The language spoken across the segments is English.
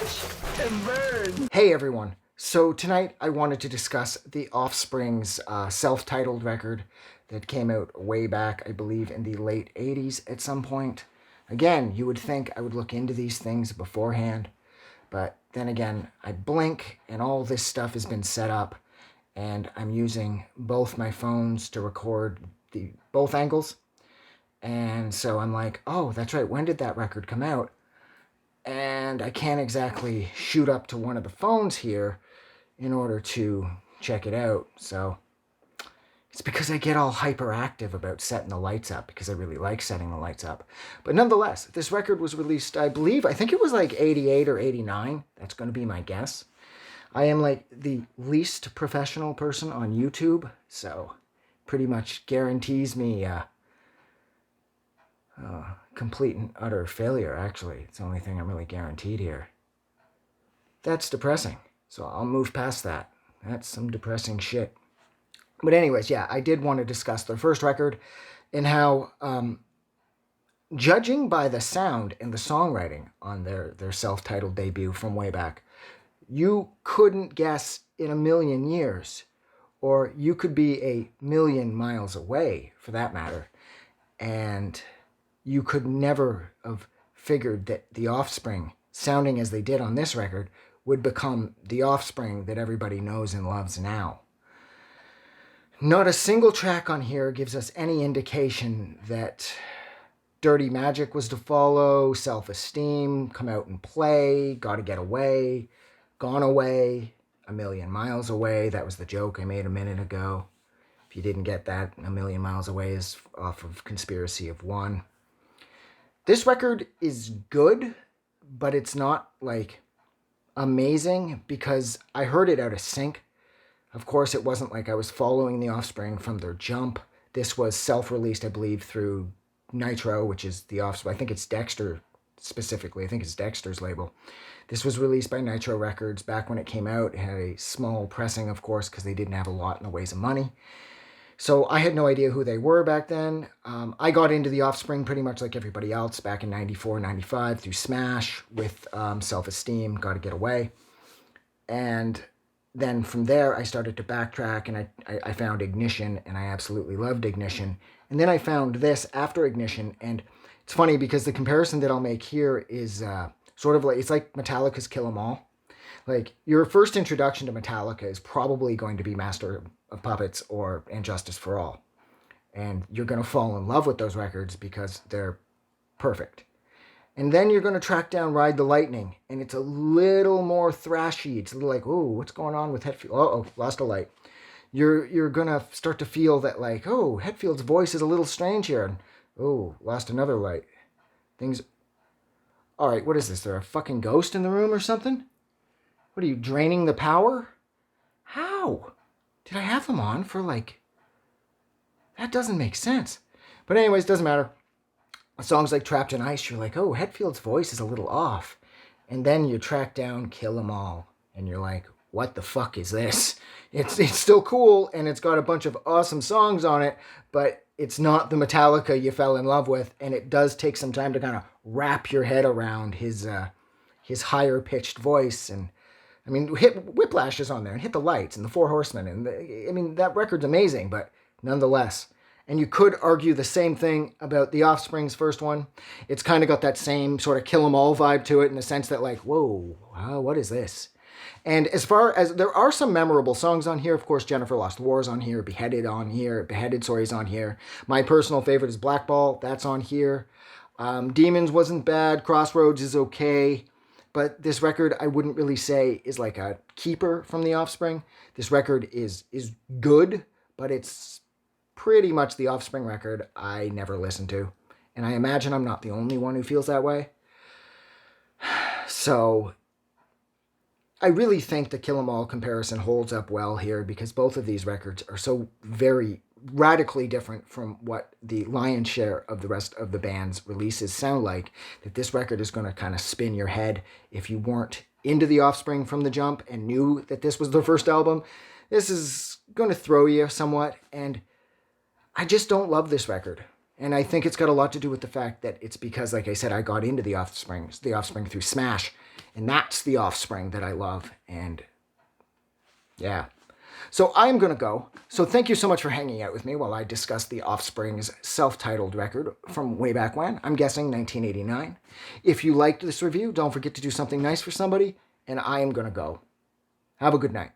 crash and burn. Hey everyone, so tonight I wanted to discuss the Offspring's self-titled record that came out way back, I believe in the late 80s at some point. Again, you would think I would look into these things beforehand, but then again, I blink and all this stuff has been set up and I'm using both my phones to record both angles. And so I'm like, oh, that's right, when did that record come out? And I can't exactly shoot up to one of the phones here in order to check it out. So it's because I get all hyperactive about setting the lights up because I really like setting the lights up. But nonetheless, this record was released, I think it was like 88 or 89. That's going to be my guess. I am like the least professional person on YouTube, so pretty much guarantees me complete and utter failure, actually. It's the only thing I'm really guaranteed here. That's depressing, so I'll move past that. That's some depressing shit. But anyways, yeah, I did want to discuss their first record and how, judging by the sound and the songwriting on their self-titled debut from way back, you couldn't guess in a million years, or you could be a million miles away, for that matter, and you could never have figured that the Offspring, sounding as they did on this record, would become the Offspring that everybody knows and loves now. Not a single track on here gives us any indication that Dirty Magic was to follow, Self-Esteem, Come Out and Play, Gotta Get Away, Gone Away, A Million Miles Away. That was the joke I made a minute ago. If you didn't get that, A Million Miles Away is off of Conspiracy of One. This record is good, but it's not, like, amazing because I heard it out of sync. Of course, it wasn't like I was following the Offspring from their jump. This was self-released, I believe, through Nitro, which is the Offspring. I think it's Dexter specifically. I think it's Dexter's label. This was released by Nitro Records back when it came out. It had a small pressing, of course, because they didn't have a lot in the ways of money. So I had no idea who they were back then. I got into the Offspring pretty much like everybody else back in 94, 95 through Smash with Self-Esteem, Gotta Get Away. And then from there, I started to backtrack and I found Ignition, and I absolutely loved Ignition. And then I found this after Ignition, and it's funny because the comparison that I'll make here is sort of like, it's like Metallica's Kill 'Em All. Like, your first introduction to Metallica is probably going to be Master of Puppets or And Justice for All. And you're going to fall in love with those records because they're perfect. And then you're going to track down Ride the Lightning, and it's a little more thrashy. It's a little like, oh, what's going on with Hetfield? Uh-oh, lost a light. You're going to start to feel that, like, oh, Hetfield's voice is a little strange here. And, oh, lost another light. Things... All right, what is this? There a fucking ghost in the room or something? What are you, draining the power? How? Did I have them on for, like... That doesn't make sense. But anyways, doesn't matter. Songs like Trapped in Ice, you're like, oh, Hetfield's voice is a little off. And then you track down Kill 'Em All, and you're like, what the fuck is this? It's still cool, and it's got a bunch of awesome songs on it, but it's not the Metallica you fell in love with, and it does take some time to kind of wrap your head around his higher-pitched voice. And, I mean, Whiplash is on there, and Hit the Lights, and the Four Horsemen, and, I mean, that record's amazing, but nonetheless... And you could argue the same thing about the Offspring's first one. It's kind of got that same sort of Kill 'Em All vibe to it in the sense that, like, whoa, what is this? And as far as, there are some memorable songs on here. Of course, Jennifer Lost War's on here, Beheaded on here, is on here. My personal favorite is Blackball, that's on here. Demons wasn't bad, Crossroads is okay. But this record, I wouldn't really say is like a keeper from the Offspring. This record is good, but it's pretty much the Offspring record I never listened to. And I imagine I'm not the only one who feels that way. So I really think the Kill 'Em All comparison holds up well here because both of these records are so very radically different from what the lion's share of the rest of the band's releases sound like, that this record is going to kind of spin your head if you weren't into the Offspring from the jump and knew that this was their first album. This is going to throw you somewhat, and I just don't love this record. And I think it's got a lot to do with the fact that it's because, like I said, I got into the Offspring through Smash. And that's the Offspring that I love. And yeah. So I'm going to go. So thank you so much for hanging out with me while I discuss the Offspring's self-titled record from way back when. I'm guessing 1989. If you liked this review, don't forget to do something nice for somebody. And I am going to go. Have a good night.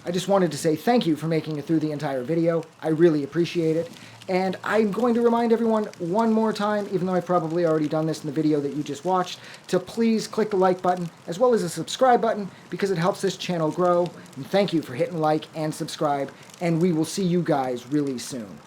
I just wanted to say thank you for making it through the entire video. I really appreciate it. And I'm going to remind everyone one more time, even though I've probably already done this in the video that you just watched, to please click the like button as well as the subscribe button because it helps this channel grow. And thank you for hitting like and subscribe, and we will see you guys really soon.